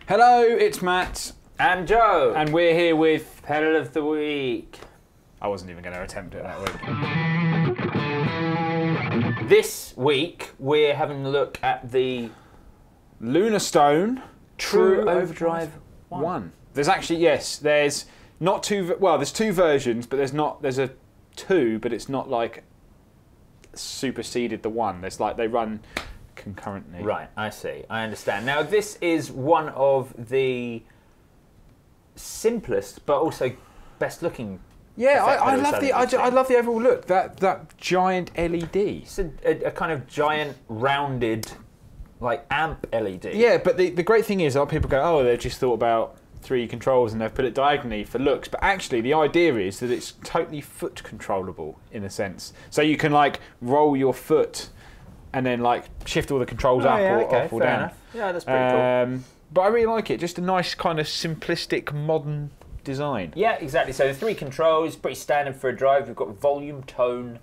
Hello, it's Matt. And Joe. And we're here with... Pedal of the Week. I wasn't even going to attempt it that week. This week, we're having a look at the... Lunastone TrueOverDrive 1. There's actually, yes, there's not two... Well, there's two versions, but there's a 2, but it's not like superseded the 1. There's like, they run concurrently. Right, I see. I understand. Now, this is one of the simplest, but also best looking. Yeah, I love the overall look. That giant LED. It's a kind of giant rounded, like amp LED. Yeah, but the great thing is, a lot of people go, oh, they've just thought about 3 controls and they've put it diagonally for looks. But actually, the idea is that it's totally foot controllable in a sense. So you can like roll your foot and then like shift all the controls up or off or down. Enough. Yeah, that's pretty cool. But I really like it. Just a nice kind of simplistic, modern design. Yeah, exactly. So the 3 controls, pretty standard for a drive. We've got volume, tone,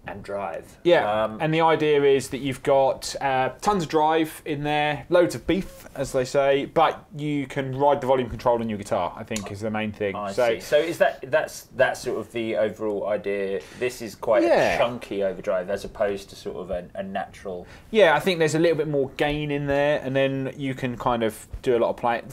and drive. Yeah, and the idea is that you've got tons of drive in there, loads of beef, as they say, but you can ride the volume control on your guitar, I think, is the main thing. I see. So is that's sort of the overall idea? This is quite a chunky overdrive as opposed to sort of a natural... Yeah, I think there's a little bit more gain in there, and then you can kind of do a lot of playing.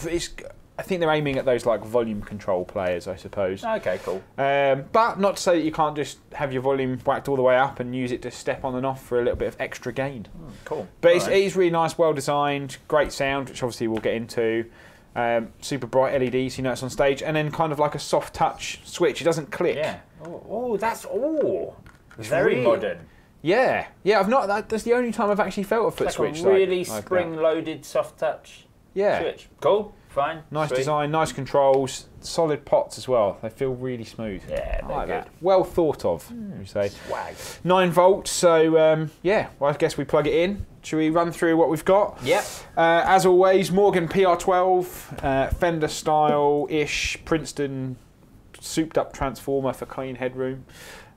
I think they're aiming at those like volume control players, I suppose. Okay, cool. But not to say that you can't just have your volume whacked all the way up and use it to step on and off for a little bit of extra gain. Cool. But it is really nice, well designed, great sound, which obviously we'll get into. Super bright LEDs, you know it's on stage, and then kind of like a soft touch switch. It doesn't click. Yeah. Oh, that's very modern. Yeah, I've not. That's the only time I've actually felt a foot like switch. A really spring-loaded soft touch. switch. Cool. Fine. Nice sweet. design, nice controls, solid pots as well. They feel really smooth. Yeah, I like good. that. Well thought of, you say. Swag. 9 volts, so yeah, well, I guess we plug it in. Should we run through what we've got? Yep. As always, Morgan PR12, Fender style-ish, Princeton souped up transformer for clean headroom.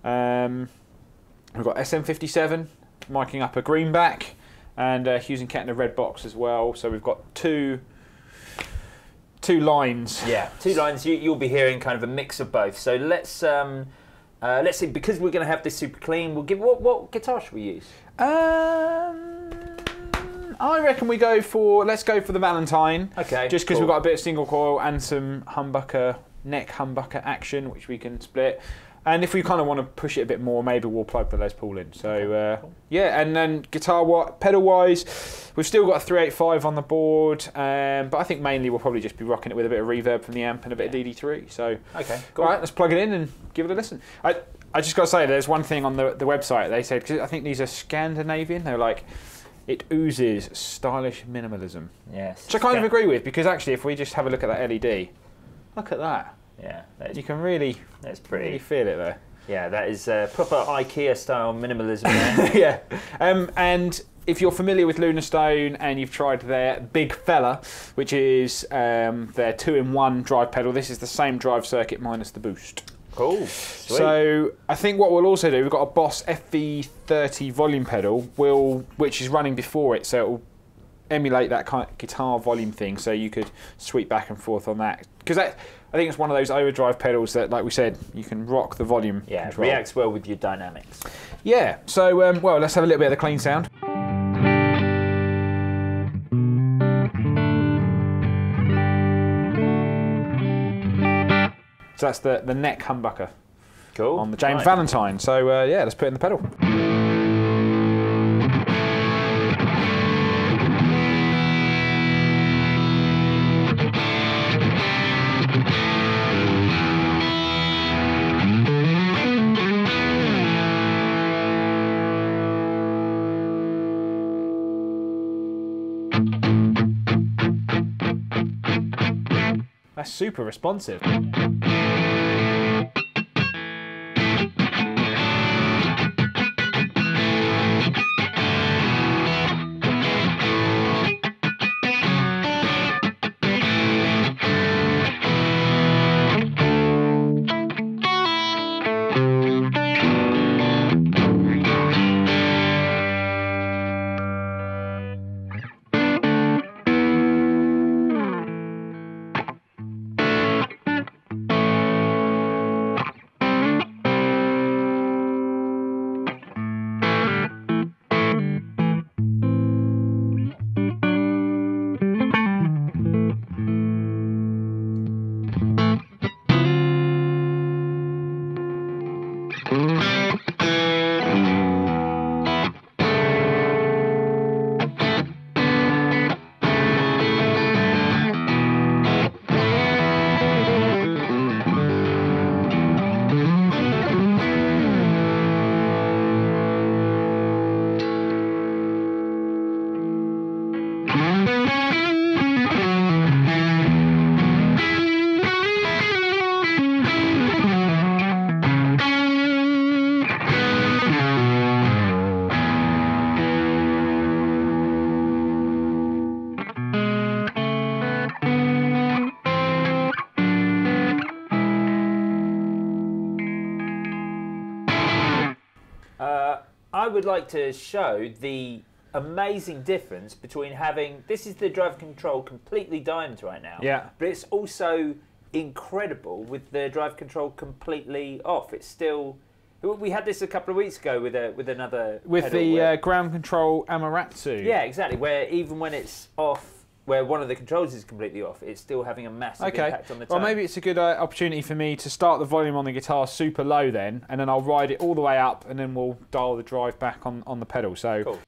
We've got SM57, miking up a greenback, and Hughes and Kettner red box as well. So we've got two lines. Yeah, 2 lines. You'll be hearing kind of a mix of both. So let's see, because we're going to have this super clean. We'll give what guitar should we use? I reckon let's go for the Valentine. Okay. Just because we've got a bit of single coil and some humbucker, neck humbucker action, which we can split. And if we kind of want to push it a bit more, maybe we'll plug the Les Paul in. So cool. Yeah, and then pedal-wise, we've still got a 385 on the board, but I think mainly we'll probably just be rocking it with a bit of reverb from the amp and a bit of DD3. So okay, cool. All right, let's plug it in and give it a listen. I just got to say, there's one thing on the website. They said, because I think these are Scandinavian, they're like, it oozes stylish minimalism. Yes. Which I kind of agree with, because actually, if we just have a look at that LED, look at that. Yeah, you can really feel it there. Yeah, that is proper IKEA style minimalism there. Yeah, and if you're familiar with Lunastone and you've tried their Big Fella, which is their 2-in-1 drive pedal, this is the same drive circuit minus the boost. Cool. Sweet. So I think what we'll also do, we've got a Boss FV30 volume pedal, which is running before it, so it will emulate that kind of guitar volume thing, so you could sweep back and forth on that. Because I think it's one of those overdrive pedals that, like we said, you can rock the volume control. It reacts well with your dynamics. Yeah, so well, let's have a little bit of the clean sound. So that's the neck humbucker. Cool. On the James Valentine. So yeah, let's put it in the pedal. That's super responsive. would like to show the amazing difference between having, this is the drive control completely diamond right now, but it's also incredible with the drive control completely off. It's still, we had this a couple of weeks ago with another with the ground control Amaratsu. Yeah, exactly, where even when it's off, where one of the controls is completely off, it's still having a massive impact on the tone. Well, maybe it's a good opportunity for me to start the volume on the guitar super low then, and then I'll ride it all the way up, and then we'll dial the drive back on the pedal. So. Cool.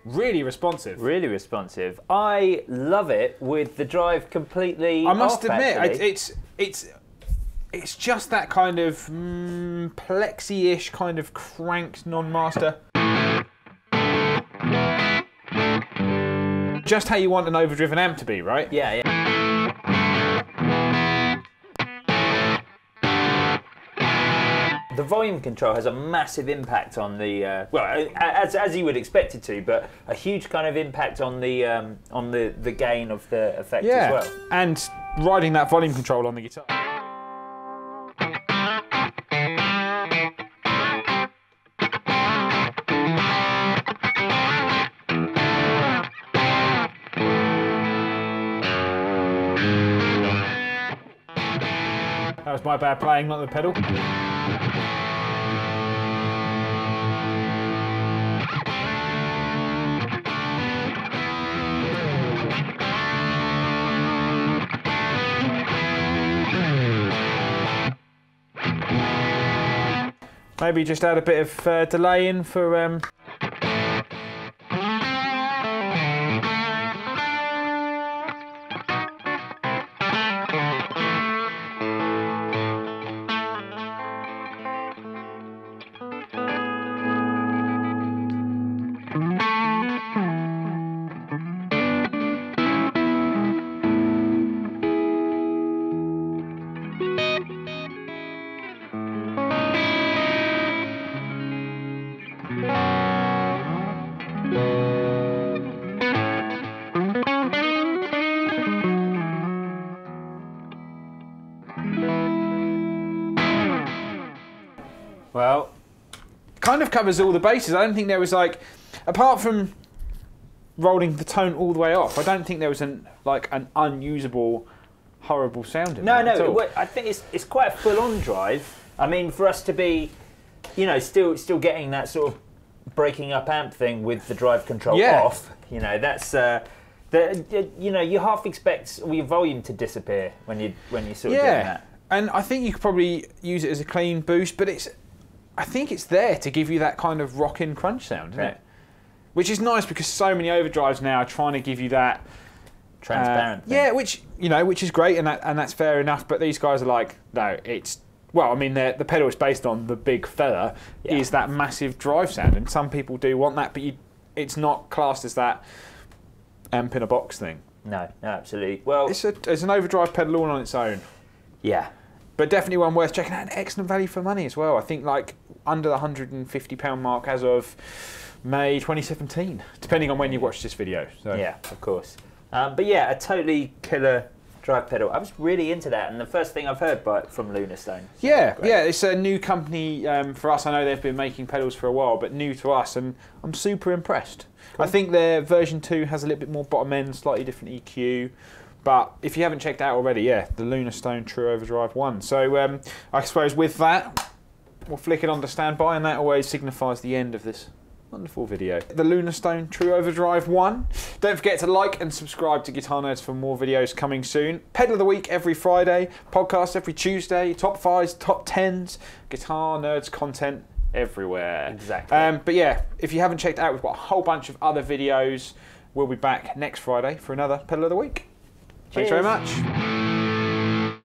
Really responsive. Really responsive. I love it with the drive completely I must off, admit, actually. it's just that kind of plexi-ish kind of cranked non-master. Just how you want an overdriven amp to be, right? Yeah, yeah. The volume control has a massive impact on the well, as you would expect it to, but a huge kind of impact on the gain of the effect as well. And riding that volume control on the guitar. That was my bad playing, not the pedal. Maybe just add a bit of delay in for. Well, kind of covers all the bases. I don't think there was like, apart from rolling the tone all the way off, I don't think there was an unusable, horrible sound in there at all. I think it's quite a full-on drive. I mean, for us to be, you know, still getting that sort of breaking up amp thing with the drive control off, you know, that's you know, you half expect your volume to disappear when you sort of doing that. And I think you could probably use it as a clean boost, but I think it's there to give you that kind of rockin' crunch sound, isn't it? Which is nice because so many overdrives now are trying to give you that transparent thing. Yeah, which is great, and that's fair enough. But these guys are like, no, it's well, I mean, the pedal is based on the big fella is that massive drive sound, and some people do want that, but it's not classed as that amp in a box thing. No, absolutely. Well, it's an overdrive pedal all on its own. Yeah. But definitely one worth checking out, and excellent value for money as well. I think like under the £150 mark as of May 2017, depending on when you watch this video. So. Yeah, of course. But yeah, a totally killer drive pedal. I was really into that, and the first thing I've heard from Lunastone. So yeah, it's a new company for us. I know they've been making pedals for a while, but new to us, and I'm super impressed. Cool. I think their version 2 has a little bit more bottom end, slightly different EQ. But if you haven't checked out already, the Lunastone TrueOverDrive 1. So I suppose with that, we'll flick it on to standby, and that always signifies the end of this wonderful video. The Lunastone TrueOverDrive 1. Don't forget to like and subscribe to Guitar Nerds for more videos coming soon. Pedal of the week every Friday, podcast every Tuesday, top 5s, top 10s, Guitar Nerds content everywhere. Exactly. But yeah, if you haven't checked out, we've got a whole bunch of other videos. We'll be back next Friday for another Pedal of the Week. Thanks very much.